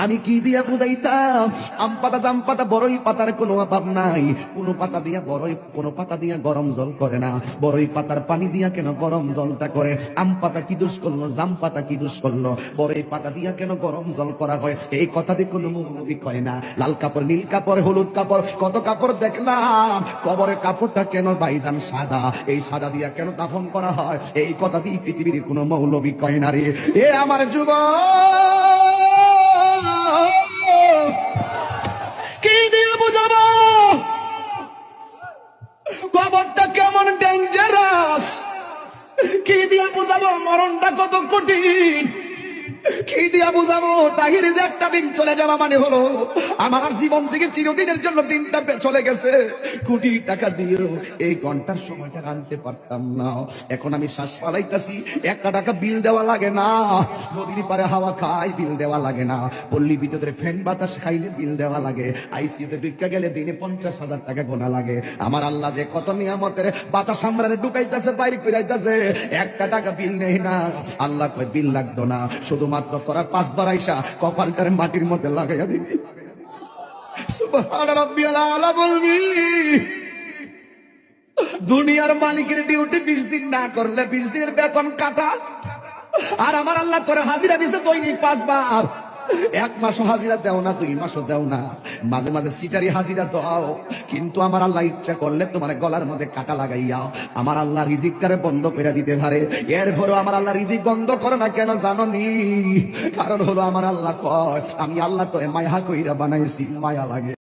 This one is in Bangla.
আমি কি দিয়া বুঝাইতাম? আম পাতা জাম পাতা বড়ই পাতার কোনো অভাব নাই। কোনো পাতা দিয়া বড়ই, কোনো পাতা দিয়া গরম জল করে না। বড়ই পাতার পানি দিয়া কেন গরম জলটা করে? আম পাতা কি দোষ করলো, জাম পাতা কি দোষ করলো? বড়ই পাতা দিয়া কেন গরম জল করা হয়? এই কথা দিয়ে কোনো মৌলবি কয় না। লাল কাপড়, নীল কাপড়, হলুদ কাপড়, কত কাপড় দেখলাম। কবরের কাপড়টা কেন ভাইজান সাদা? এই সাদা দিয়া কেন দাফন করা হয়? এই কথা দিয়ে পৃথিবীর কোনো মৌলবি কয় না রে। এ আমার যুবক, কি দিয়ে বুঝাবো কবরটা কেমন ডেঞ্জারাস? কি দিয়ে বুঝাবো মরণটা কত কঠিন? কি দিয়া বুঝাবো তাহির যে একটা দিন চলে যাওয়া মানে হলো আমার জীবন থেকে চিরদিনের জন্য দিনটা চলে গেছে। কোটি টাকা দিয়েও এই ঘন্টার সময়টা আনতে পারতাম না। এখন আমি শ্বাস ফালাইতাছি, 1 টাকা বিল দেওয়া লাগে না। নদীর পারে হাওয়া খাই, বিল দেওয়া লাগে না। পল্লী বিদ্যুতের ফ্যান বাতাস খাইলে বিল দেওয়া লাগে। আইসিইউতে ঢুকা গেলে দিনে 50,000 টাকা গোনা লাগে। আমার আল্লাহ যে কত নিয়ামতের বাতাস আমরা ঢুকাইতেছে, বাইরে কইরাইতেছে, 1 টাকা বিল নেই না। আল্লাহ কয় বিল লাগতো না, শুধুমাত্র তোরা 5 বার আইসা কপালটারে মাটির মধ্যে লাগাইয়া দিবি। সুবহান রাব্বিয়াল আলা বলবি। দুনিয়ার মালিকের ডিউটি 20 দিন না করলে 20 দিনের বেতন কাটা। আর আমার আল্লাহ তোরে হাজিরা দিছে দৈনিক 5 বার। 1 মাসও হাজিরা দেও না, 2 মাসও দেও না, মাঝে মাঝে সিটারি হাজিরা দাও। কিন্তু আমার আল্লাহ ইচ্ছা করলে তোমার গলার মধ্যে কাটা লাগাইয়া আমার আল্লাহ রিজিকটারে বন্ধ করে দিতে পারে। এরপরও আমার আল্লাহ রিজিক বন্ধ করে না কেন জানো নি? কারণ হলো আমার আল্লাহ কয় আমি আল্লাহ তোরে মায়া কইরা বানাইছি, মায়া লাগে।